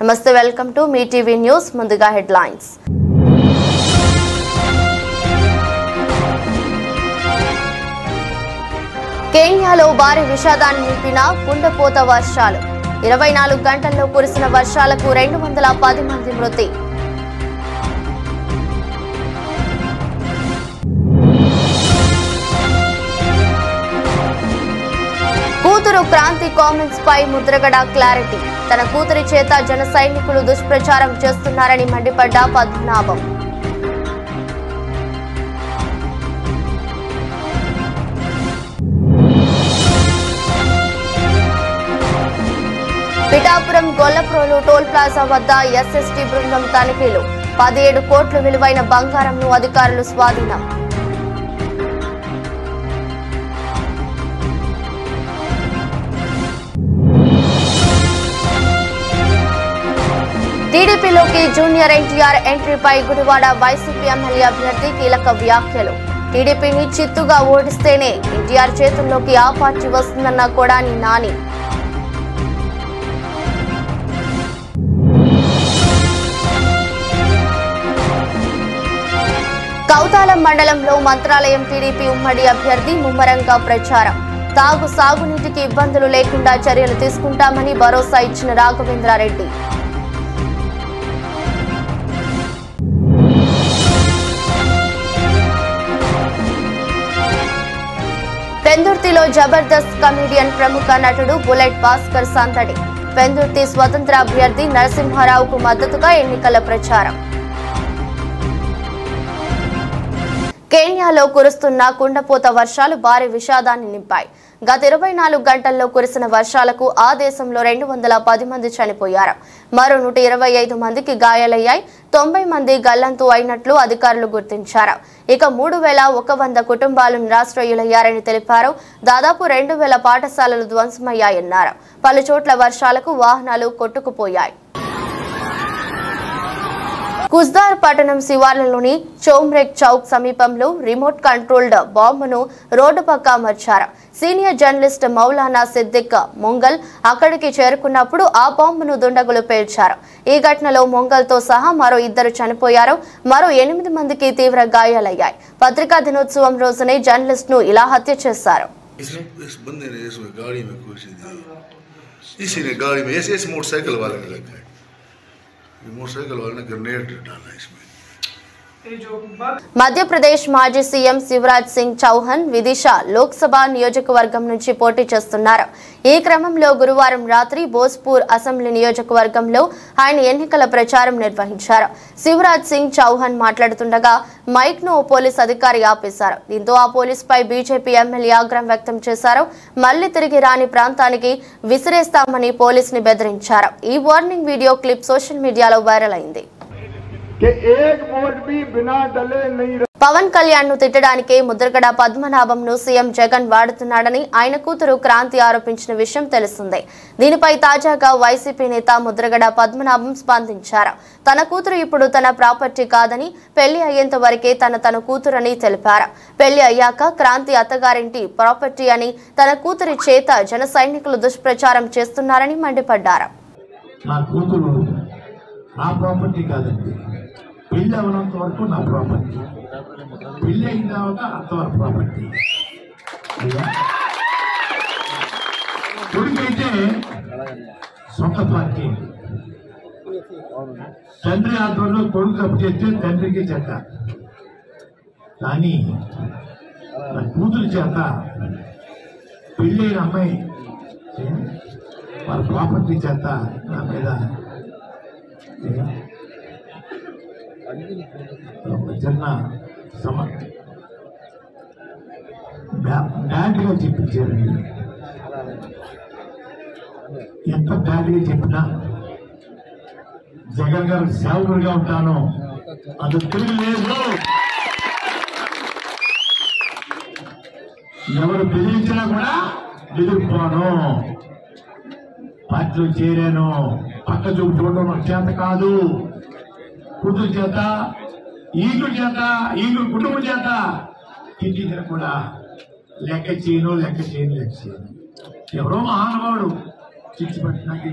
నమస్తే, welcome to me TV news. ముందుగా headlines. కేన్యాలో భారీ విషాదాన్ని నింపిన కుండపోత వర్షాలు. 24 గంటల్లో కురిసిన వర్షాలకు 210 మంది మృతి. కూతురు క్రాంతి కామెంట్స్ పై ముద్రగడ క్లారిటీ. తన కూతురి చేత జన సైనికులు దుష్ప్రచారం చేస్తున్నారని మండిపడ్డ పద్మనాభం. పిఠాపురం గొల్లప్రోలు టోల్ ప్లాజా వద్ద ఎస్ఎస్టీ బృందం తనిఖీలు. 17 కోట్ల విలువైన బంగారంను అధికారులు స్వాధీనం. టీడీపీలోకి జూనియర్ ఎన్టీఆర్ ఎంట్రీపై గుడివాడ వైసీపీ ఎమ్మెల్యే అభ్యర్థి కీలక వ్యాఖ్యలు. టీడీపీని చిత్తుగా ఓడిస్తేనే ఎన్టీఆర్ చేతుల్లోకి ఆ పార్టీ వస్తుందన్న కొడాని నాని. కౌతాలం మండలంలో మంత్రాలయం టీడీపీ ఉమ్మడి అభ్యర్థి ముమ్మరంగా ప్రచారం. సాగునీటికి ఇబ్బందులు లేకుండా చర్యలు తీసుకుంటామని భరోసా ఇచ్చిన రాఘవేంద్రారెడ్డి. పెందుర్తిలో జబర్దస్త్ కమెడియన్ ప్రముఖ నటుడు బుల్లెట్ భాస్కర్ సందడి. పెందుర్తి స్వతంత్ర అభ్యర్థి నరసింహారావుకు మద్దతుగా ఎన్నికల ప్రచారం. కేన్యాలో కురుస్తున్న కుండపోత వర్షాలు భారీ విషాదాన్ని నింపాయి. గత 24 గంటల్లో కురిసిన వర్షాలకు ఆ దేశంలో 210 మంది చనిపోయారు. మరో 125 మందికి గాయాలయ్యాయి. 90 మంది గల్లంతు అయినట్లు అధికారులు గుర్తించారు. ఇక 3100 కుటుంబాలు నిరాశ్రయులయ్యారని తెలిపారు. దాదాపు 2000 పాఠశాలలు ధ్వంసమయ్యాయన్నారు. పలు చోట్ల వర్షాలకు వాహనాలు కొట్టుకుపోయాయి. కుజ్దార్ పట్టణం శివార్లలోని చోమ్రెక్ చౌక్ సమీపంలో రిమోట్ కంట్రోల్డ్ బాంబును రోడ్డు పక్క అమర్చారు. సీనియర్ జర్నలిస్ట్ మౌలానా సిద్దిక్ మొంగల్ అక్కడికి చేరుకున్నప్పుడు ఆ బాంబును దుండగులు పేల్చారు. ఈ ఘటనలో మొంగల్తో సహా మరో 2 చనిపోయారు. మరో 8 మందికి తీవ్ర గాయాలయ్యాయి. పత్రికా దినోత్సవం రోజునే జర్నలిస్ట్ ను ఇలా హత్య చేశారు. मोटरसाइकिल वाले ने ग्रेनेड डाला इसमें. మధ్యప్రదేశ్ మాజీ సీఎం శివరాజ్ సింగ్ చౌహాన్ విదిశా లోక్సభ నియోజకవర్గం నుంచి పోటీ చేస్తున్నారు. ఈ క్రమంలో గురువారం రాత్రి భోజ్పూర్ అసెంబ్లీ నియోజకవర్గంలో ఆయన ఎన్నికల ప్రచారం నిర్వహించారు. శివరాజ్ సింగ్ చౌహాన్ మాట్లాడుతుండగా మైక్ ను పోలీస్ అధికారి ఆపేశారు. దీంతో ఆ పోలీసుపై బీజేపీ ఎమ్మెల్యే ఆగ్రహం వ్యక్తం చేశారు. మళ్లీ తిరిగి రాని ప్రాంతానికి విసిరేస్తామని పోలీసుని బెదిరించారు. ఈ వార్నింగ్ వీడియో క్లిప్ సోషల్ మీడియాలో వైరల్ అయింది. పవన్ కళ్యాణ్ ను తిట్టడానికే ముద్రగడ పద్మనాభంను సీఎం జగన్ వాడుతున్నాడని ఆయన కూతురు క్రాంతి ఆరోపించిన విషయం తెలిసిందే. దీనిపై తాజాగా వైసీపీ నేత ముద్రగడ పద్మనాభం స్పందించారు. తన కూతురు ఇప్పుడు తన ప్రాపర్టీ కాదని, పెళ్లి అయ్యేంత వరకే తన కూతురని తెలిపారు. పెళ్లి అయ్యాక క్రాంతి అత్తగారింటి ప్రాపర్టీ అని తన కూతురి చేత జన సైనికులు దుష్ప్రచారం చేస్తున్నారని మండిపడ్డారు. నా ప్రాపర్టీ కాదండి, పెళ్ళి అవ్వనంత వరకు నా ప్రాపర్టీ, పెళ్ళి అయిన తర్వాత అంతవరకు ప్రాపర్టీ. కొడుకైతే సొంత పార్టీ, తండ్రి ఆధ్వర్యంలో కొడుకు తప్పు చేస్తే తండ్రికి చెడ్డ. కానీ నా కూతురు చేత పెళ్ళైన అమ్మాయి వాళ్ళ ప్రాపర్టీ చేత నా మీద చిన్న బ్యాడ్గా చెప్పించారండి. ఎంత బ్యాడ్గా చెప్పినా జగన్ గారు సేవకుడిగా ఉంటాను, అది తిరిగి లేదు. ఎవరు బెదిరించినా కూడా ఎదుర్కోను. పార్టీలో చేరాను, పక్క చూపు చూడడం నాకు చేత కాదు. కూతురు చేత, ఈగుడు చేత, ఈగుడు కుటుంబం చేత తిట్టించిన కూడా లెక్క చేయను. ఎవరో మహానుభావుడు చిచ్చి పట్టినకి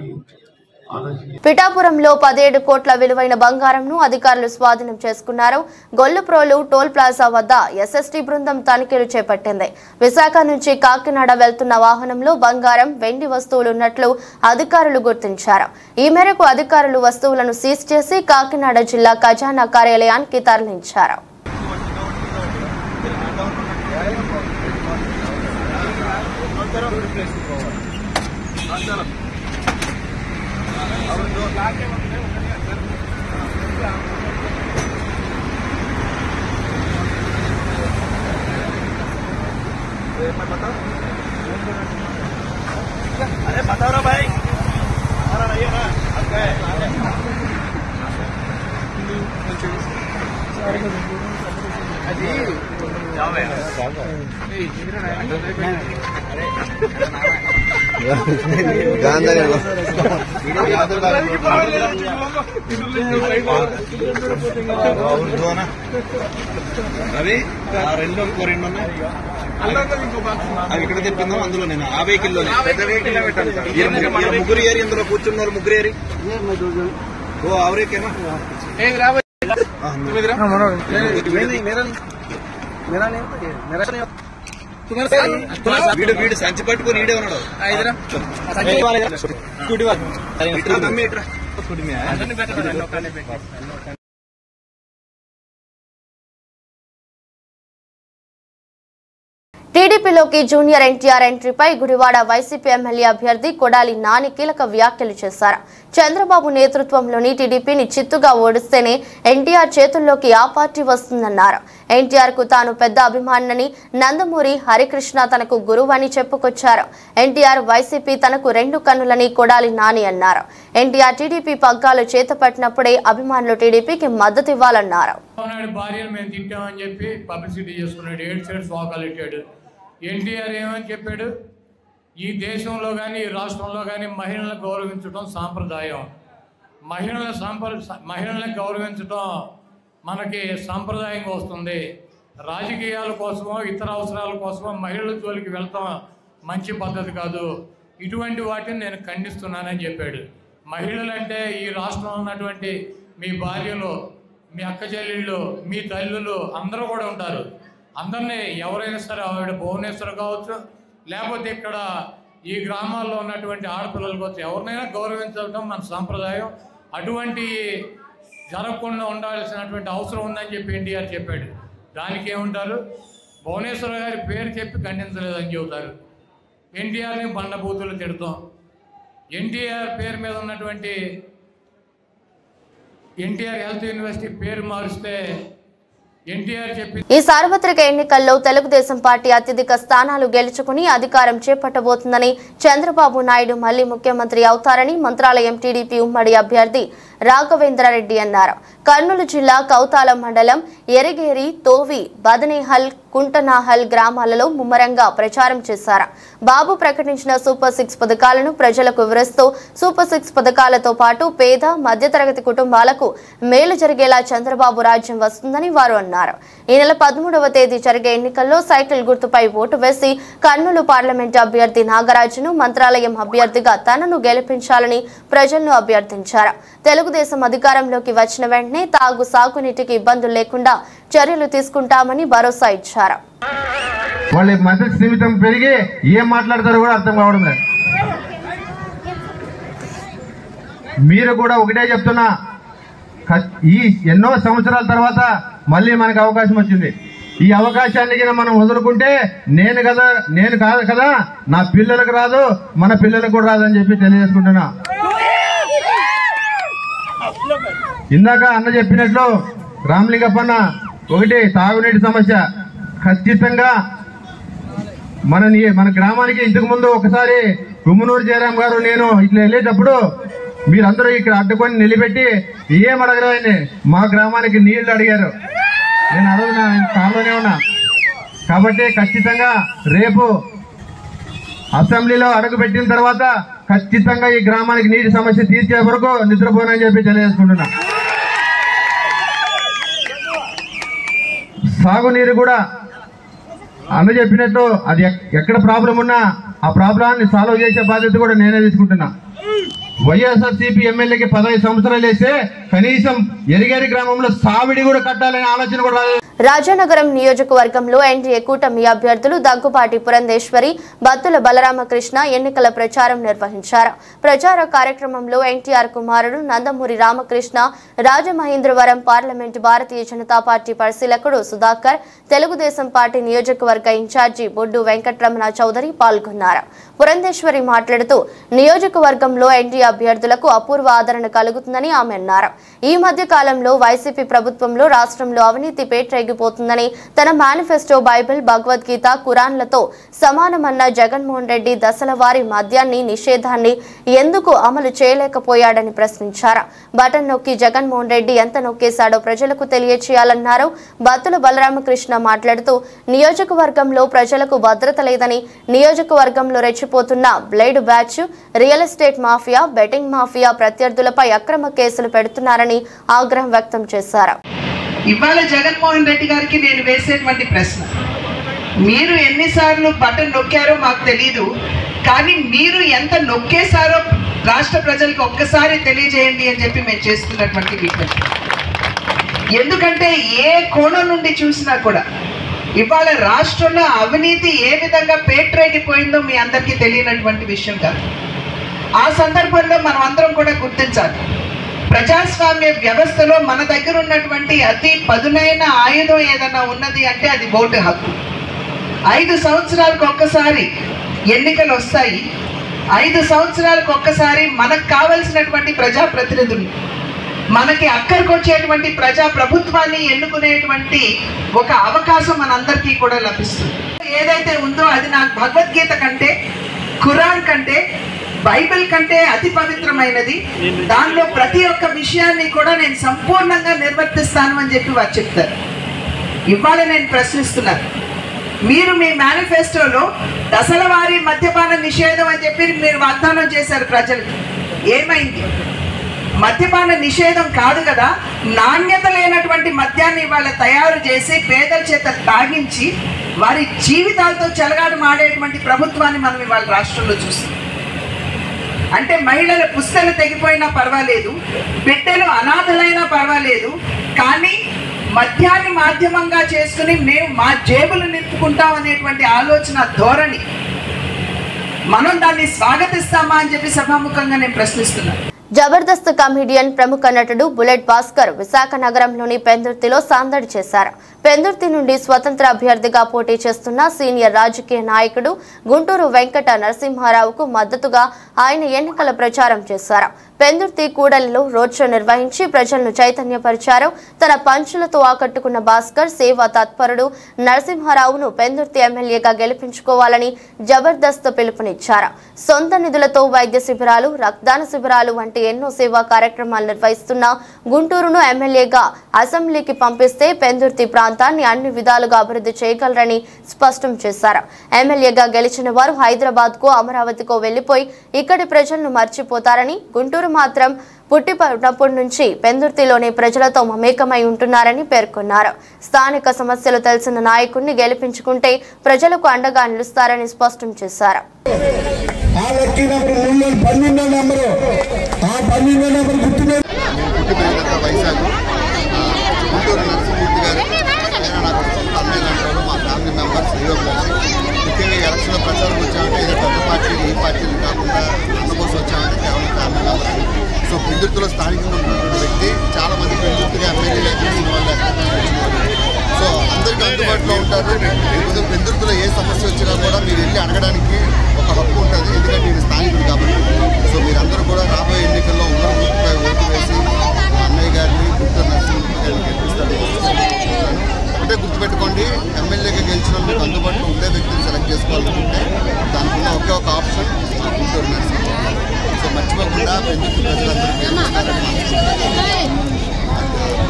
పిఠాపురంలో 17 కోట్ల విలువైన బంగారంను అధికారులు స్వాధీనం చేసుకున్నారు. గొల్లుప్రోలు టోల్ ప్లాజా వద్ద ఎస్ఎస్టీ బృందం తనిఖీలు చేపట్టింది. విశాఖ నుంచి కాకినాడ వెళ్తున్న వాహనంలో బంగారం, వెండి వస్తువులు ఉన్నట్లు అధికారులు గుర్తించారు. ఈ మేరకు అధికారులు వస్తువులను సీజ్ చేసి కాకినాడ జిల్లా ఖజానా కార్యాలయానికి తరలించారు. अरे बताओ ना भाई, हमारा नहीं है ना। అవి రెండు అవి ఇక్కడ తెప్పిందాం. అందులో నేను ఆ వెహికల్ లో ముగ్గురు ఏరి, అందులో కూర్చున్న వాళ్ళు ముగ్గురు ఏరి. ఓ అవరేకేనా వీడు సంచి పట్టుకుని ఈడే ఉన్నాడు. టీడీపీలోకి జూనియర్ ఎన్టీఆర్ ఎంట్రీపై గుడివాడ వైసీపీ ఎమ్మెల్యే అభ్యర్థి కొడాలి నాని కీలక వ్యాఖ్యలు చేశారు. చంద్రబాబు నేతృత్వంలోని టీడీపీని చిత్తుగా ఓడిస్తేనే ఎన్టీఆర్ చేతుల్లోకి ఆ పార్టీ వస్తుందన్నారు. ఎన్టీఆర్ కు తాను పెద్ద అభిమానిని, నందమూరి హరికృష్ణ తనకు గురువని చెప్పుకొచ్చారు. ఎన్టీఆర్ వైసీపీ తనకు రెండు కన్నులని కొడాలి నాని అన్నారు. ఎన్టీఆర్ టీడీపీ పగ్గాలు చేతపట్టినప్పుడే అభిమానులు టీడీపీకి మద్దతు ఇవ్వాలన్నారు. ఎన్టీఆర్ ఏమని చెప్పాడు? ఈ దేశంలో కానీ ఈ రాష్ట్రంలో కానీ మహిళలను గౌరవించడం సాంప్రదాయం. మహిళలను గౌరవించడం మనకి సాంప్రదాయంగా వస్తుంది. రాజకీయాల కోసమో ఇతర అవసరాల కోసమో మహిళల జోలికి వెళ్తాం మంచి పద్ధతి కాదు. ఇటువంటి వాటిని నేను ఖండిస్తున్నానని చెప్పాడు. మహిళలంటే ఈ రాష్ట్రంలో ఉన్నటువంటి మీ భార్యలు, మీ అక్క చెల్లెళ్ళు, మీ తల్లులు అందరూ కూడా ఉంటారు. అందరినీ ఎవరైనా సరే, ఆవిడ భువనేశ్వర్ కావచ్చు, లేకపోతే ఇక్కడ ఈ గ్రామాల్లో ఉన్నటువంటి ఆడపిల్లలు కావచ్చు, ఎవరినైనా గౌరవించడం మన సాంప్రదాయం. అటువంటి జరగకుండా ఉండాల్సినటువంటి అవసరం ఉందని చెప్పి ఎన్టీఆర్ చెప్పాడు. దానికి ఏముంటారు? భువనేశ్వర్ గారి పేరు చెప్పి ఖండించలేదని చెబుతారు. ఎన్టీఆర్ని బండబూతులు తిడతాం. ఎన్టీఆర్ పేరు మీద ఉన్నటువంటి ఎన్టీఆర్ హెల్త్ యూనివర్సిటీ పేరు మారిస్తే ఈ సార్వత్రిక ఎన్నికల్లో తెలుగుదేశం పార్టీ అత్యధిక స్థానాలు గెలుచుకుని అధికారం చేపట్టబోతుందని, చంద్రబాబు నాయుడు మళ్లీ ముఖ్యమంత్రి అవుతారని మంత్రాలయం టీడీపీ ఉమ్మడి అభ్యర్థి రాఘవేంద్రారెడ్డి అన్నారు. కర్నూలు జిల్లా కౌతాలం మండలం ఎరిగేరి, తోవి, బదనేహల్, కుంటనాహల్ గ్రామాలలో ముమ్మరంగా ప్రచారం చేశారు. బాబు ప్రకటించిన సూపర్ 6 పథకాలను ప్రజలకు వివరిస్తూ సూపర్ 6 పథకాలతో పాటు పేద, మధ్యతరగతి కుటుంబాలకు మేలు జరిగేలా చంద్రబాబు రాజ్యం వస్తుందని వారు అన్నారు. ఈ నెల 13వ తేదీ జరిగే ఎన్నికల్లో సైకిల్ గుర్తుపై ఓటు వేసి కర్నూలు పార్లమెంటు అభ్యర్థి నాగరాజును, మంత్రాలయం అభ్యర్థిగా తనను గెలిపించాలని ప్రజలను అభ్యర్థించారు. తెలుగుదేశం అధికారంలోకి వచ్చిన వెంటనే తాగు, సాగునీటికి ఇబ్బందులు లేకుండా చర్యలు తీసుకుంటామని భరోసా ఇచ్చారు. వాళ్ళ మద్దతు సీమితం పెరిగి ఏం మాట్లాడతారో కూడా అర్థం కావడం లేదు. మీరు కూడా ఒకటే చెప్తున్నా, ఈ ఎన్నో సంవత్సరాల తర్వాత మళ్ళీ మనకు అవకాశం వచ్చింది. ఈ అవకాశాన్ని మనం వదులుకుంటే నేను కాదు కదా, నా పిల్లలకు రాదు, మన పిల్లలకు కూడా రాదని చెప్పి తెలియజేసుకుంటున్నా. ఇందాక అన్న చెప్పినట్లు రామలింగప్పన్న, ఒకటి తాగునీటి సమస్య ఖచ్చితంగా మన గ్రామానికి ఇంతకు ముందు ఒకసారి గుమ్మనూరు జయరాం గారు నేను ఇట్లా వెళ్ళేటప్పుడు మీరందరూ ఇక్కడ అడ్డుకొని నిలబెట్టి ఏం అడగలేని మా గ్రామానికి నీళ్లు అడిగారు. నేను అడుగునా, కాలోనే ఉన్నా. కాబట్టి ఖచ్చితంగా రేపు అసెంబ్లీలో అడుగు పెట్టిన తర్వాత ఖచ్చితంగా ఈ గ్రామానికి నీటి సమస్య తీర్చే వరకు నిద్రపోనని చెప్పి తెలియజేసుకుంటున్నా. సాగునీరు కూడా అన్న చెప్పినట్టు అది ఎక్కడ ప్రాబ్లం ఉన్నా ఆ ప్రాబ్లాన్ని సాల్వ్ చేసే బాధ్యత కూడా నేనే తీసుకుంటున్నా. వైఎస్ఆర్సీపీ ఎమ్మెల్యేకి 15 సంవత్సరాలు వేస్తే కనీసం ఎరిగేరి గ్రామంలో సావిడి కూడా కట్టాలనే ఆలోచన కూడా రాలేదు. రాజానగరం నియోజకవర్గంలో ఎన్డీఏ కూటమి అభ్యర్థులు దగ్గుపాటి పురంధేశ్వరి, బత్తుల బలరామకృష్ణ ఎన్నికల ప్రచారం నిర్వహించారు. ప్రచార కార్యక్రమంలో ఎన్టీఆర్ కుమారుడు Nandamuri Ramakrishna, Rajamahendravaram parliament Bharatiya Janata party పరిశీలకుడు Sudhakar, Telugu Desam party నియోజకవర్గ ఇన్ఛార్జి బొడ్డు వెంకటరమణ చౌదరి పాల్గొన్నారు. పురంధేశ్వరి మాట్లాడుతూ నియోజకవర్గంలో ఎన్డీఏ అభ్యర్థులకు అపూర్వ ఆదరణ కలుగుతుందని ఆమె అన్నారు. ఈ మధ్య కాలంలో వైసీపీ ప్రభుత్వంలో రాష్ట్రంలో అవినీతి పేట్రేగిపోతుందని, తన మేనిఫెస్టో బైబిల్, భగవద్గీత, ఖురాన్లతో సమానమన్న జగన్మోహన్ రెడ్డి దశల వారీ మద్యాన్ని నిషేధాన్ని ఎందుకు అమలు చేయలేకపోయాడని ప్రశ్నించారు. బటన్ నొక్కి జగన్మోహన్ రెడ్డి ఎంత నొక్కేశాడో ప్రజలకు తెలియచేయాలన్నారు. బత్తుల బలరామకృష్ణ మాట్లాడుతూ నియోజకవర్గంలో ప్రజలకు భద్రత లేదని, నియోజకవర్గంలో రెచ్చిపోతున్న blade batch, real estate mafia, betting mafia ప్రత్యర్థులపై అక్రమ కేసులు పెడుతున్నారని ఆగ్రహం వ్యక్తం చేశారు. ఇవాళ జగన్మోహన్ రెడ్డి గారికి నేను వేసేటువంటి ప్రశ్న, మీరు ఎన్నిసార్లు బటన్ నొక్కారో మాకు తెలీదు, కానీ మీరు ఎంత నొక్కేశారో రాష్ట్ర ప్రజలకు ఒక్కసారి తెలియజేయండి అని చెప్పి మేము చేస్తున్నటువంటి విజ్ఞప్తి. ఎందుకంటే ఏ కోణం నుండి చూసినా కూడా ఇవాళ రాష్ట్రంలో అవినీతి ఏ విధంగా పేట్రేగిపోయిందో మీ అందరికీ తెలియనటువంటి విషయం కాదు. ఆ సందర్భంలో మనం అందరం కూడా గుర్తించాలి, ప్రజాస్వామ్య వ్యవస్థలో మన దగ్గర ఉన్నటువంటి అతి పదునైన ఆయుధం ఏదన్నా ఉన్నది అంటే అది ఓటు హక్కు. 5 సంవత్సరాలకు ఒక్కసారి ఎన్నికలు వస్తాయి. 5 సంవత్సరాలకు ఒక్కసారి మనకు కావలసినటువంటి ప్రజాప్రతినిధులు, మనకి అక్కడికొచ్చేటువంటి ప్రజా ప్రభుత్వాన్ని ఎన్నుకునేటువంటి ఒక అవకాశం మనందరికీ కూడా లభిస్తుంది. ఏదైతే ఉందో అది నాకు భగవద్గీత కంటే, ఖురాన్ కంటే, బైబిల్ కంటే అతి పవిత్రమైనది. దానిలో ప్రతి ఒక్క విషయాన్ని కూడా నేను సంపూర్ణంగా నిర్వర్తిస్తాను అని చెప్పి వారు చెప్తారు. ఇవాళ నేను ప్రశ్నిస్తున్నాను, మీరు మీ మేనిఫెస్టోలో దశల వారీ మద్యపాన నిషేధం అని చెప్పి మీరు వాగ్దానం చేశారు ప్రజలకు. ఏమైంది? మద్యపాన నిషేధం కాదు కదా, నాణ్యత లేనటువంటి మద్యాన్ని ఇవాళ తయారు చేసి పేదల చేత తాగించి వారి జీవితాలతో చెలగాడు మాడేటువంటి ప్రభుత్వాన్ని మనం ఇవాళ రాష్ట్రంలో చూస్తాం. అంటే మహిళల పుస్తలు తెగిపోయినా పర్వాలేదు, బిడ్డలు అనాథలైనా పర్వాలేదు, కానీ మద్యాన్ని మాధ్యమంగా చేసుకుని మేము మా జేబులు నింపుకుంటాం అనేటువంటి ఆలోచన ధోరణి, మనం దాన్ని స్వాగతిస్తామా అని చెప్పి సభాముఖంగా నేను ప్రశ్నిస్తున్నాను. జబర్దస్త్ కమెడియన్, ప్రముఖ నటుడు బుల్లెట్ భాస్కర్ విశాఖ నగరంలోని పెందుర్తిలో సందడి చేశారు. పెందుర్తి నుండి స్వతంత్ర అభ్యర్థిగా పోటీ చేస్తున్న సీనియర్ రాజకీయ నాయకుడు గుంటూరు వెంకట నరసింహారావుకు మద్దతుగా ఆయన ఎన్నికల ప్రచారం చేశారు. పెందుర్తి కూడలిలో రోడ్ షో నిర్వహించి ప్రజలను చైతన్యపరిచారు. తన పంచులతో ఆకట్టుకున్న భాస్కర్ సేవా తత్పరుడు నరసింహారావును పెందుర్తి ఎమ్మెల్యేగా గెలిపించుకోవాలని జబర్దస్త్ పిలుపునిచ్చారు. సొంత నిధులతో వైద్య శిబిరాలు, రక్తదాన శిబిరాలు వంటి ఎన్నో సేవా కార్యక్రమాలు నిర్వహిస్తున్న గుంటూరును ఎమ్మెల్యేగా అసెంబ్లీకి పంపిస్తే పెందుర్తి ప్రాంతాన్ని అన్ని విధాలుగా అభివృద్ధి చేయగలరని స్పష్టం చేశారు. ఎమ్మెల్యేగా గెలిచిన వారు హైదరాబాద్ కు, అమరావతికో వెళ్లిపోయి ఇక్కడి ప్రజలను మర్చిపోతారని, గుంటూరు మాత్రం పుట్టినప్పటి నుంచి పెందుర్తిలోని ప్రజలతో మమేకమై ఉంటున్నారని పేర్కొన్నారు. స్థానిక సమస్యలు తెలిసిన నాయకుడిని గెలిపించుకుంటే ప్రజలకు అండగా నిలుస్తారని స్పష్టం చేశారు. గుంటూరు నరసింహమూర్తి గారు నాకు అన్నయ్య లాంటి మా ఫ్యామిలీ మెంబర్స్ ముఖ్యంగా ఎలక్షన్లో ప్రచారం వచ్చామంటే ఏదో పెద్ద పార్టీలు ఈ పార్టీలు కాకుండా అన్న కోసం వచ్చామంటే కేవలం ఫ్యామిలీ మెంబర్స్. సో పెందుర్తిలో స్థానికంగా ఉన్న వ్యక్తి చాలామంది పెందుర్తిగా ఎమ్మెల్యేలు తెలిసిన వాళ్ళు సో అందరికీ అందుబాటులో ఉంటారు. పెందుర్తిలో ఏ సమస్య వచ్చినా కూడా మీరు వెళ్ళి అడగడానికి ఒక హక్కు ఉంటుంది, ఎందుకంటే నేను స్థానికుడు కాబట్టి. సో మీరందరూ కూడా రాబోయే ఎన్నికల్లో ఉమ్మడి గుర్తుపై ఓటు వేసి అన్నయ్య గారిని గుంటూరు నరసింహమూర్తి గారిని గెలిపిస్తాడు. ఒకటే గుర్తుపెట్టుకోండి, ఎమ్మెల్యేగా గెలిచిన మీకు అందుబాటులో ఉండే వ్యక్తిని సెలెక్ట్ చేసుకోవాలనుకుంటే దానికి ఉన్న ఒకే ఒక ఆప్షన్ గుంటూరు నరసింహమూర్తి. సో మర్చిపోకుండా పెందుర్తి ప్రజలందరికీ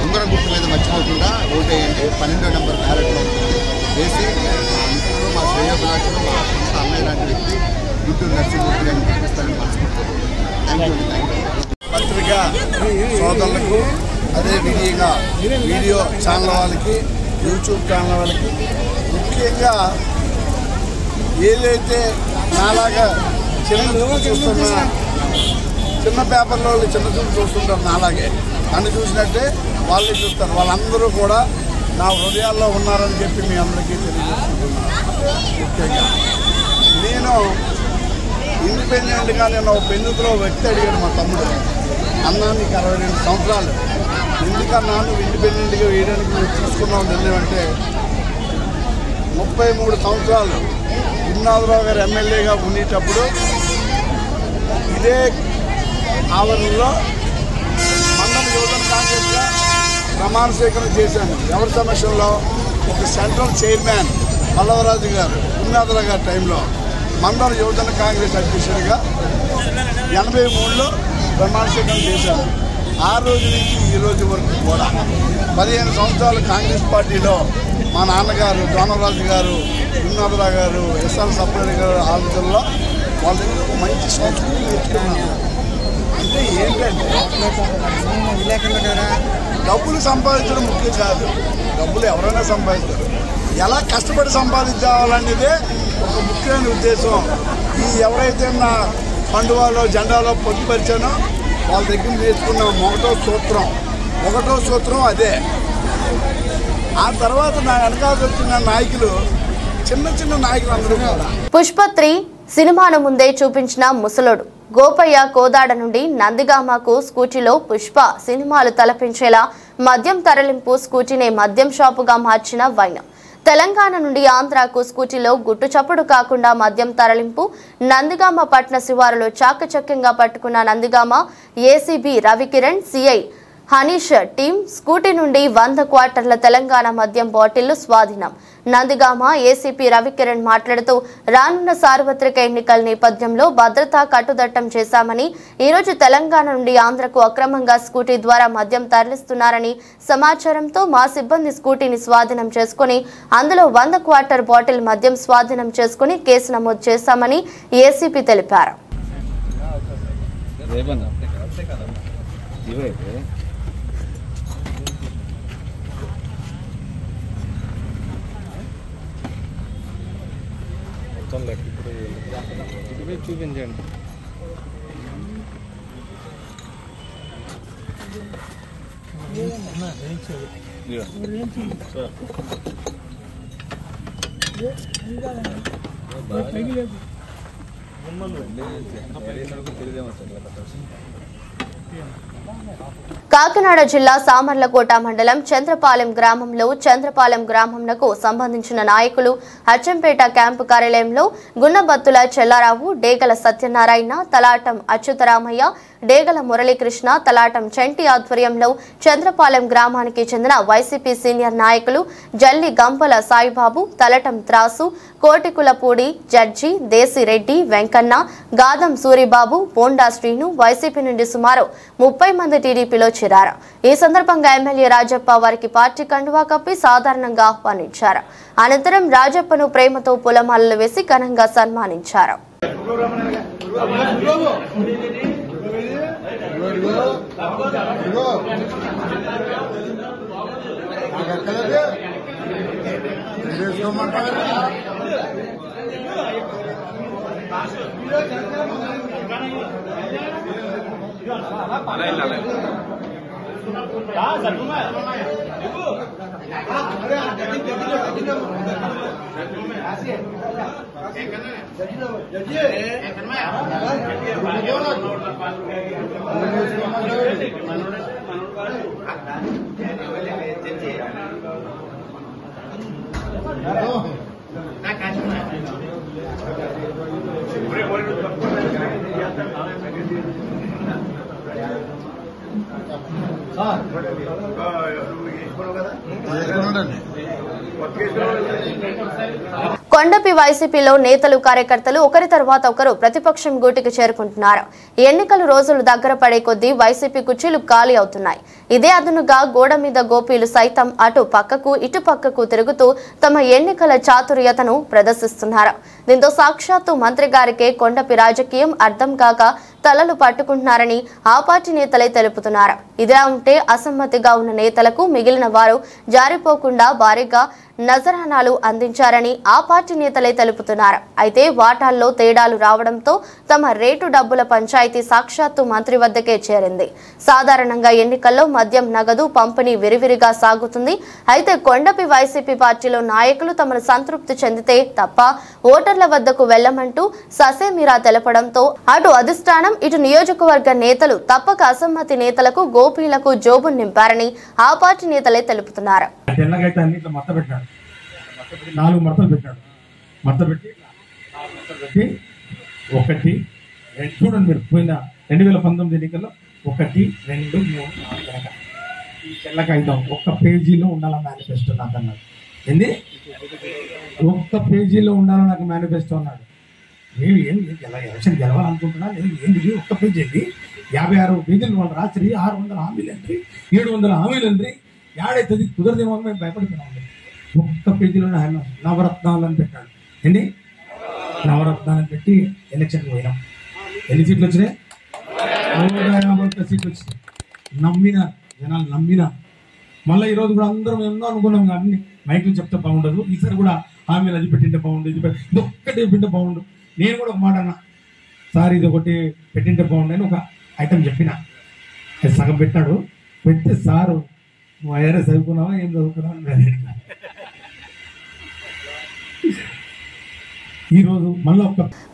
ఉంగరం గుర్తు మీద మర్చిపోకుండా ఓటేయండి. 12వ నెంబర్ బ్యాలెట్లో ఉంటుంది. వేసి మిత్రులు, మా శ్రేయోభిలాషులు, మా సొంత అన్నయ్య లాంటి వ్యక్తి గుంటూరు నరసింహమూర్తి గారిని గెలిపిస్తారని మనసుకుంటారు. Thank you. పత్రికా సోదరులకు, అదే విధంగా వీడియో ఛానల్ వాళ్ళకి, యూట్యూబ్ ఛానల్ వాళ్ళకి, ముఖ్యంగా ఏదైతే నాలాగా చిన్న చూస్తున్న చిన్న పేపర్లో వాళ్ళు చిన్న చూపు చూస్తుంటారు నాలాగే. అన్ని చూసినట్టే వాళ్ళు చూస్తారు. వాళ్ళందరూ కూడా నా హృదయాల్లో ఉన్నారని చెప్పి మీ అందరికీ తెలియజేసుకుంటున్నాను. ముఖ్యంగా నేను ఇండిపెండెంట్గా నేను ఒక పెన్నులో వ్యక్తి అడిగాడు మా తమ్ముడు, అన్నా నీకు 62 సంవత్సరాలు ఎందుకన్నా నువ్వు ఇండిపెండెంట్గా వేయడానికి నువ్వు తీసుకున్నావు నిర్ణయం అంటే 33 సంవత్సరాలు గురునాథరావు గారు ఎమ్మెల్యేగా ఉండేటప్పుడు ఇదే ఆవరణలో మండల యువజన కాంగ్రెస్గా ప్రమాణ స్వీకారం చేశాను. ఎవరి సమక్షంలో ఒక సెంట్రల్ చైర్మన్ పల్లవరాజు గారు గురునాథరావు గారి టైంలో మండల యువజన కాంగ్రెస్ అధ్యక్షుడిగా 83లో ప్రమాణ స్వీకారం చేశాను. ఆ రోజు నుంచి ఈ రోజు వరకు కూడా 15 సంవత్సరాలు కాంగ్రెస్ పార్టీలో మా నాన్నగారు దోనరాజు గారు, గురునాథరావు గారు, ఎస్ఆర్ సప్లరెడ్డి గారు ఆలోచనలో వాళ్ళ దగ్గర ఒక మంచి సంస్కృతి నేర్చుకున్నాను. అంటే ఏంటంటే డబ్బులు సంపాదించడం ముఖ్యం కాదు, డబ్బులు ఎవరైనా సంపాదిస్తారు, ఎలా కష్టపడి సంపాదించాలనేదే ఒక ముఖ్యమైన ఉద్దేశం. ఈ ఎవరైతే నా పండువాలో జెండాలో పొందుపరిచానో వాళ్ళ దగ్గర నేర్చుకున్న ఒకటో సూత్రం అదే. ఆ తర్వాత నా వెనకాల వచ్చిన నాయకులు చిన్న నాయకులు అందరూ కూడా. పుష్ప3 సినిమాను ముందే చూపించిన ముసలోడు గోపయ్య కోదాడ నుండి నందిగామకు స్కూటీలో పుష్ప సినిమాలు తలపించేలా మద్యం తరలింపు స్కూటీనే మద్యం షాపుగా మార్చిన వైనం. తెలంగాణ నుండి ఆంధ్రాకు స్కూటీలో గుట్టు చప్పుడు కాకుండా మద్యం తరలింపు. నందిగామ పట్న శివారులో చాకచక్యంగా పట్టుకున్న Nandigama ACB Ravikiran, CI Hanish team scooty నుండి 100 క్వార్టర్ల తెలంగాణ మద్యం బాటిళ్లు స్వాధీనం. నందిగామ ఏసీపీ రవికిరణ్ మాట్లాడుతూ రానున్న సార్వత్రిక ఎన్నికల నేపథ్యంలో భద్రతా కట్టుదట్టం చేశామని, ఈరోజు తెలంగాణ నుండి ఆంధ్రకు అక్రమంగా స్కూటీ ద్వారా మద్యం తరలిస్తున్నారని సమాచారంతో మా సిబ్బంది స్కూటీని స్వాధీనం చేసుకుని అందులో 100 క్వార్టర్ బాటిల్ మద్యం స్వాధీనం చేసుకుని కేసు నమోదు చేశామని ఏసీపీ తెలిపారు. చూపించండి. కాకినాడ జిల్లా సామర్లకోట మండలం చంద్రపాలెం గ్రామంలో చంద్రపాలెం గ్రామంకు సంబంధించిన నాయకులు అచ్చంపేట క్యాంపు కార్యాలయంలో గున్నబత్తుల చెల్లారావు, డేగల సత్యనారాయణ, తలాటం అచ్యుతరామయ్య, డేగల మురళీకృష్ణ, తలాటం చంటి ఆధ్వర్యంలో చంద్రపాలెం గ్రామానికి చెందిన వైసీపీ సీనియర్ నాయకులు జల్లి గంపల సాయిబాబు, తలటం త్రాసు, కోటికులపూడి జడ్జి, దేశిరెడ్డి, వెంకన్న, గాదం సూరిబాబు, బోండా శ్రీను వైసీపీ నుండి సుమారు 30 మంది టీడీపీలో చేరారు. ఈ సందర్భంగా ఎమ్మెల్యే రాజప్ప వారికి పార్టీ కండువా కప్పి సాధారణంగా ఆహ్వానించారు. అనంతరం రాజప్పను ప్రేమతో పూలమాలలు వేసి ఘనంగా సన్మానించారు. కొండపి వైసీపీలో నేతలు కార్యకర్తలు ఒకరి తర్వాత ఒకరు ప్రతిపక్షం గూటికి చేరుకుంటున్నారు. ఎన్నికల రోజులు దగ్గర పడే కొద్దీ వైసీపీ కుర్చీలు ఖాళీ అవుతున్నాయి. ఇదే అదునుగా గోడ మీద గోపీలు సైతం అటు పక్కకు ఇటు పక్కకు తిరుగుతూ తమ ఎన్నికల చాతుర్యతను ప్రదర్శిస్తున్నారు. దీంతో సాక్షాత్తు మంత్రి గారికే కొండపి రాజకీయం అర్థం కాక తలలు పట్టుకుంటున్నారని ఆ పార్టీ నేతలే తెలుపుతున్నారు. తెలుపుతున్నారు. ఇదిలా ఉంటే అసమ్మతిగా ఉన్న నేతలకు మిగిలిన వారు జారిపోకుండా భారీగా నజరానాలు అందించారని ఆ పార్టీ నేతలే తెలుపుతున్నారు. అయితే వాటాల్లో తేడాలు రావడంతో తమ రేటు డబ్బుల పంచాయతీ సాక్షాత్తు మంత్రి వద్దకే చేరింది. సాధారణంగా ఎన్నికల్లో మద్యం నగదు పంపిణీ విరివిరిగా సాగుతుంది. అయితే కొండపి వైసీపీ పార్టీలో నాయకులు తమను సంతృప్తి చెందితే తప్ప ఓటర్ల వద్దకు వెళ్లమంటూ ససేమిరా తెలపడంతో అటు అధిష్టానం ఇటు నియోజకవర్గ నేతలు తప్పక అసమ్మతి నేతలకు గోపీలకు జోబు నింపారని ఆ పార్టీ నేతలే తెలుపుతున్నారు. నాలుగు మడతలు పెట్టాడు. మడత పెట్టి ఒకటి రెండు చూడండి మీరు పోయిన 2019 ఎన్నికల్లో 1, 2, 3, 4 ఈ తెల్ల కాగితం ఒక్క పేజీలో ఉండాల మేనిఫెస్టో నాకు అన్నాడు. ఏంది ఒక్క పేజీలో ఉండాలని నాకు మేనిఫెస్టో అన్నాడు. నేను ఎలక్షన్ గెలవాలనుకుంటున్నా, నేను ఏంటి ఒక్క పేజీ ఏంటి 56 పేజీలు వాళ్ళు రాత్రి 600 హామీలు అండి, 700 హామీలు అండి, ఏడైతుంది కుదరదేమో మేము భయపడుతున్నాం. ఒక్క పేజీలో ఆయన నవరత్నాలు అని పెట్టాడు. ఏంటి నవరత్నాలను పెట్టి ఎలక్షన్కి పోయినాం. ఎన్ని సీట్లు వచ్చినాయి? 151 సీట్లు వచ్చినాయి. నమ్మినా జనాలు నమ్మినా. మళ్ళీ ఈరోజు కూడా అందరం ఎన్నో అనుకున్నాం కానీ మైకులు చెప్తే బాగుండదు, ఈసారి కూడా హామీలు అది పెట్టింటే బాగుండు, ఇది ఒక్కటి పెట్టింటే బాగుండు. నేను కూడా ఒక మాట అన్నా, సార్ ఇది ఒకటి పెట్టింటే బాగుండు అని ఒక ఐటమ్ చెప్పిన. అది సగం పెట్టాడు. పెడితే సారు నువ్వు అయ్యారే చదువుకున్నావా ఏం చదువుకున్నావు అని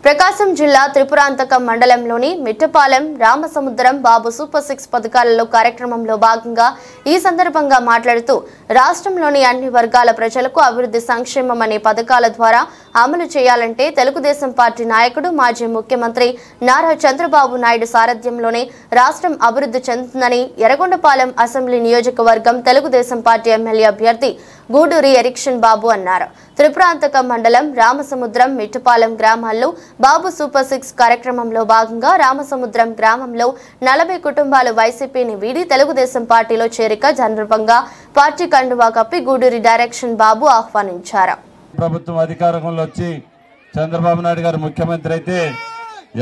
ప్రకాశం జిల్లా త్రిపురాంతకం మండలంలోని మిట్టపాలెం రామసముద్రం బాబు సూపర్ 6 పథకాలలో కార్యక్రమంలో భాగంగా ఈ సందర్భంగా మాట్లాడుతూ రాష్ట్రంలోని అన్ని వర్గాల ప్రజలకు అభివృద్ధి సంక్షేమం అనే పథకాల ద్వారా అమలు చేయాలంటే తెలుగుదేశం పార్టీ నాయకుడు మాజీ ముఖ్యమంత్రి నారా చంద్రబాబు నాయుడు సారథ్యంలోనే రాష్ట్రం అభివృద్ధి చెందుతుందని ఎర్రగొండపాలెం అసెంబ్లీ నియోజకవర్గం తెలుగుదేశం పార్టీ ఎమ్మెల్యే అభ్యర్థి గూడూరి ఎరిక్షన్ బాబు అన్నారు. త్రిపురాంతకం మండలం రామసముద్రం మిట్టపాలెం గ్రామాల్లో బాబు సూపర్ 6 కార్యక్రమంలో భాగంగా రామసముద్రం గ్రామంలో 40 కుటుంబాలు వైసీపీని వీడి తెలుగుదేశం పార్టీలో చేరిక సందర్భంగా పార్టీ కండువా కప్పి గూడూరి డైరెక్షన్ బాబు ఆహ్వానించారు. ప్రభుత్వం అధికారంలో వచ్చి చంద్రబాబు నాయుడు గారు ముఖ్యమంత్రి అయితే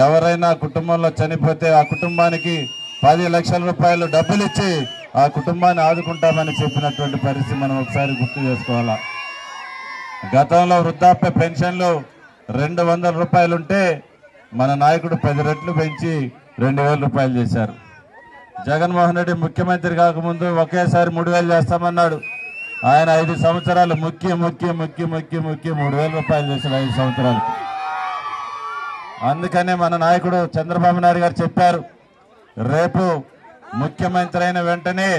ఎవరైనా కుటుంబంలో చనిపోతే ఆ కుటుంబానికి 10 లక్షల రూపాయలు డబ్బులు ఇచ్చి ఆ కుటుంబాన్ని ఆదుకుంటామని చెప్పినటువంటి పరిస్థితి మనం ఒకసారి గుర్తు చేసుకోవాలా. గతంలో వృద్ధాప్య పెన్షన్లు 200 రూపాయలు ఉంటే మన నాయకుడు 10 రెట్లు పెంచి 2000 రూపాయలు చేశారు. జగన్మోహన్ రెడ్డి ముఖ్యమంత్రి కాకముందు ఒకేసారి 3000 చేస్తామన్నాడు. ఆయన 5 సంవత్సరాలు ముక్కి 3000 రూపాయలు చేశారు 5 సంవత్సరాలకి. అందుకనే మన నాయకుడు చంద్రబాబు నాయుడు గారు చెప్పారు, రేపు ముఖ్యమంత్రి అయిన వెంటనే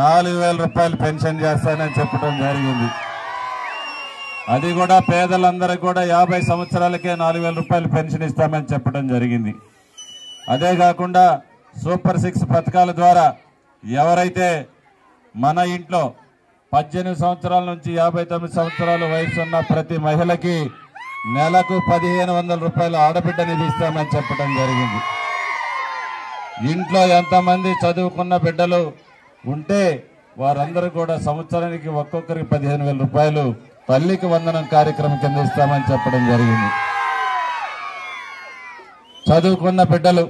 4000 రూపాయలు పెన్షన్ చేస్తానని చెప్పడం జరిగింది. అది కూడా పేదలందరికీ కూడా 50 సంవత్సరాలకే 4000 రూపాయలు పెన్షన్ ఇస్తామని చెప్పడం జరిగింది. అదే కాకుండా సూపర్ 6 పథకాల ద్వారా ఎవరైతే మన ఇంట్లో 18 సంవత్సరాల నుంచి 59 సంవత్సరాల వయసు ఉన్న ప్రతి మహిళకి నెలకు 1500 రూపాయలు ఆడబిడ్డ నిధి ఇస్తామని చెప్పడం జరిగింది. ఇంట్లో ఎంతమంది చదువుకున్న బిడ్డలు ఉంటే వారందరూ కూడా సంవత్సరానికి ఒక్కొక్కరికి 15,000 రూపాయలు తల్లికి వందనం కార్యక్రమం కింద ఇస్తామని చెప్పడం జరిగింది. చదువుకున్న బిడ్డలు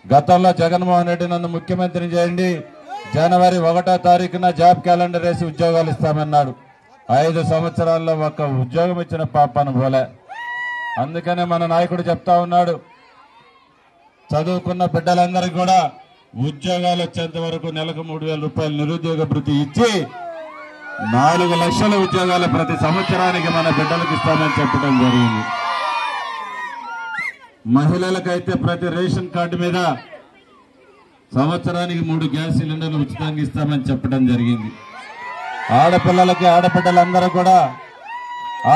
గతంలో జగన్మోహన్ రెడ్డి నన్ను ముఖ్యమంత్రిని చేయండి, జనవరి 1వ తారీఖున జాబ్ క్యాలెండర్ వేసి ఉద్యోగాలు ఇస్తామన్నాడు. 5 సంవత్సరాల్లో ఒక్క ఉద్యోగం ఇచ్చిన పాపాను పోలే. అందుకనే మన నాయకుడు చెప్తా ఉన్నాడు, చదువుకున్న బిడ్డలందరికీ కూడా ఉద్యోగాలు వచ్చేంత వరకు నెలకు 3000 రూపాయలు నిరుద్యోగ భృతి ఇచ్చి 4 లక్షల ఉద్యోగాలు ప్రతి సంవత్సరానికి మన బిడ్డలకు ఇస్తామని చెప్పడం జరిగింది. మహిళలకైతే ప్రతి రేషన్ కార్డు మీద సంవత్సరానికి 3 గ్యాస్ సిలిండర్లు ఉచితంగా ఇస్తామని చెప్పడం జరిగింది. ఆడపిల్లలందరూ కూడా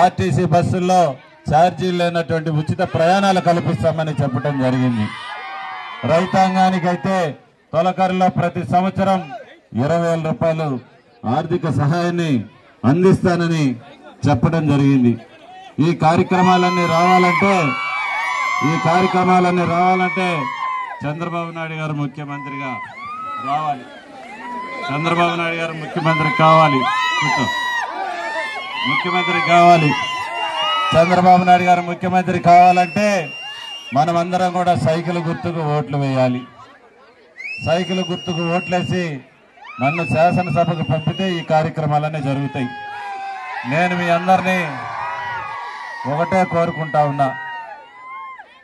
ఆర్టీసీ బస్సుల్లో ఛార్జీలు లేనటువంటి ఉచిత ప్రయాణాలు కల్పిస్తామని చెప్పడం జరిగింది. రైతాంగానికైతే తొలకరిలో ప్రతి సంవత్సరం 20,000 రూపాయలు ఆర్థిక సహాయాన్ని అందిస్తానని చెప్పడం జరిగింది. ఈ కార్యక్రమాలన్నీ రావాలంటే చంద్రబాబు నాయుడు గారు ముఖ్యమంత్రిగా రావాలి. చంద్రబాబు నాయుడు గారు ముఖ్యమంత్రి కావాలి. చంద్రబాబు నాయుడు గారు ముఖ్యమంత్రి కావాలంటే మనమందరం కూడా సైకిల్ గుర్తుకు ఓట్లు వేయాలి. సైకిల్ గుర్తుకు ఓట్లేసి నన్ను శాసనసభకు పంపితే ఈ కార్యక్రమాలన్నీ జరుగుతాయి. నేను మీ అందరినీ ఒకటే కోరుకుంటా ఉన్నా.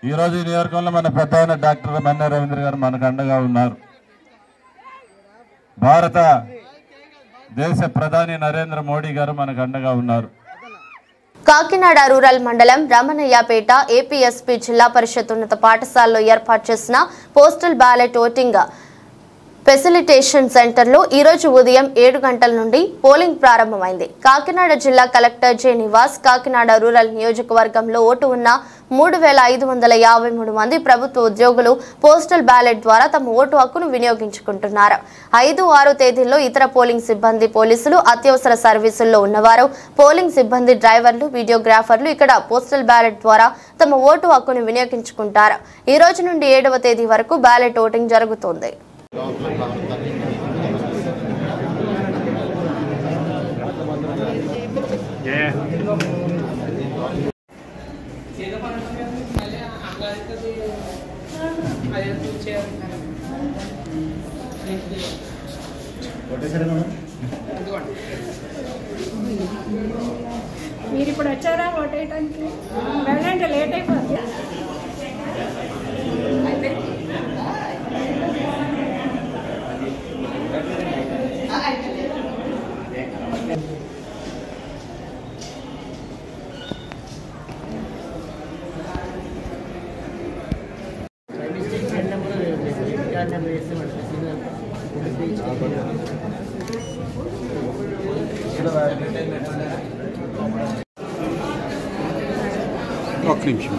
ఈరోజు ఈ నియోజకవర్గంలో మన పెద్ద అయిన డాక్టర్ మన్నే రవీంద్ర గారు మనకు అండగా ఉన్నారు. భారత దేశ ప్రధాని నరేంద్ర మోడీ గారు మనకు అండగా ఉన్నారు. కాకినాడ రూరల్ మండలం రమణయ్యపేట ఏపీఎస్పీ జిల్లా పరిషత్ ఉన్నత పాఠశాలలో ఏర్పాటు చేసిన పోస్టల్ బ్యాలెట్ ఓటింగ్ ఫెసిలిటేషన్ సెంటర్లో ఈరోజు ఉదయం 7 గంటల నుండి పోలింగ్ ప్రారంభమైంది. కాకినాడ జిల్లా collector J Nivas Kakinada rural నియోజకవర్గంలో ఓటు ఉన్న 3553 మంది ప్రభుత్వ ఉద్యోగులు పోస్టల్ బ్యాలెట్ ద్వారా తమ ఓటు హక్కును వినియోగించుకుంటున్నారు. 5-6 తేదీల్లో ఇతర పోలింగ్ సిబ్బంది, పోలీసులు, అత్యవసర సర్వీసుల్లో ఉన్నవారు, పోలింగ్ సిబ్బంది, డ్రైవర్లు, వీడియోగ్రాఫర్లు ఇక్కడ పోస్టల్ బ్యాలెట్ ద్వారా తమ ఓటు హక్కును వినియోగించుకుంటారు. ఈ రోజు నుండి 7వ తేదీ వరకు బ్యాలెట్ ఓటింగ్ జరుగుతుంది. మీరు ఇప్పుడు వచ్చారా ఓటేయడానికి? వెళ్ళండి, లేట్ అయిపోతుంది. ఒక్క నిమిషం.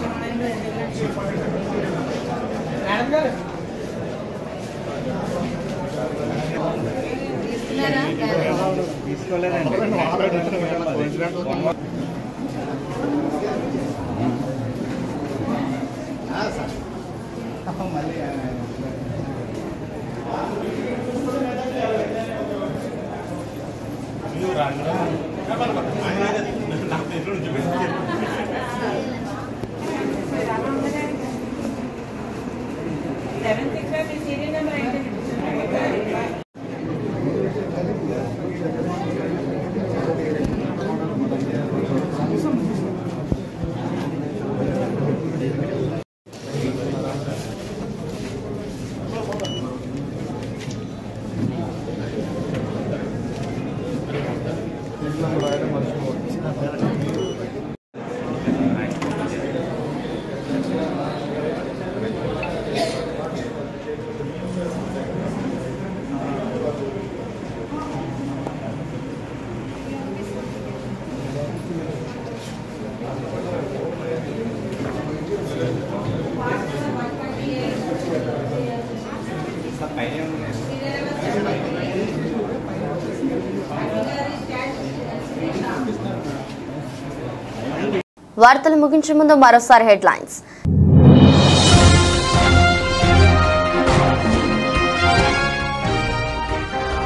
వార్తలు ముగించే ముందు మరోసారి హెడ్లైన్స్.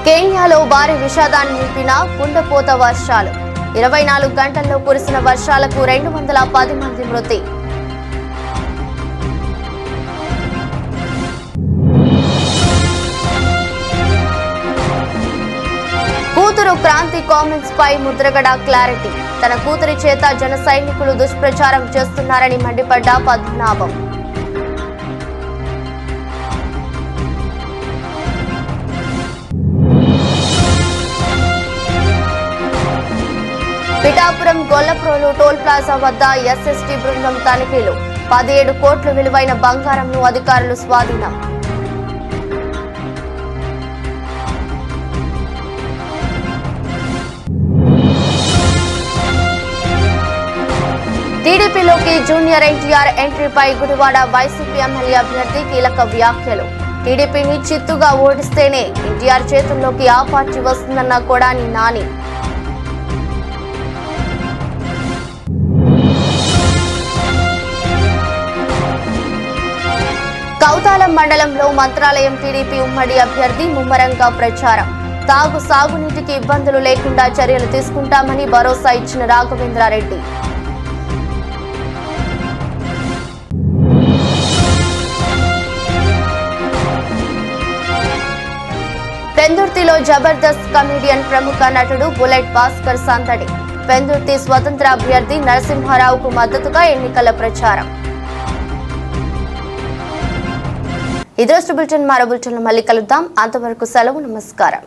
కేన్యాలో భారీ విషాదాన్ని నింపిన కుండపోత వర్షాలు. 24 గంటల్లో కురిసిన వర్షాలకు 210 మంది మృతి. కూతురు క్రాంతి కామెంట్స్ పై ముద్రగడ క్లారిటీ. తన కూతురి చేత జన సైనికులు దుష్ప్రచారం చేస్తున్నారని మండిపడ్డ పద్మనాభం. పిఠాపురం గొల్లప్రోలు టోల్ ప్లాజా వద్ద ఎస్ఎస్టీ బృందం తనిఖీలు. 17 కోట్ల విలువైన బంగారంను అధికారులు స్వాధీనం. టీడీపీలోకి జూనియర్ ఎన్టీఆర్ ఎంట్రీపై గుడివాడ వైసీపీ ఎమ్మెల్యే అభ్యర్థి కీలక వ్యాఖ్యలు. టీడీపీని చిత్తుగా ఓడిస్తేనే ఎన్టీఆర్ చేతుల్లోకి ఆ పార్టీ వస్తుందన్న కొడాని నాని. కౌతాలం మండలంలో మంత్రాలయం టీడీపీ ఉమ్మడి అభ్యర్థి ముమ్మరంగా ప్రచారం. సాగునీటికి ఇబ్బందులు లేకుండా చర్యలు తీసుకుంటామని భరోసా ఇచ్చిన రాఘవేంద్రారెడ్డి. పెందుర్తిలో జబర్దస్త్ కమెడియన్ ప్రముఖ నటుడు బుల్లెట్ భాస్కర్ సందడి. పెందుర్తి స్వతంత్ర అభ్యర్థి నరసింహారావుకు మద్దతుగా ఎన్నికల ప్రచారం. ఇదే బులెటిన్ మరో బులెటిన్లో మళ్ళీ కలుద్దాం. అంతవరకు సెలవు. నమస్కారం.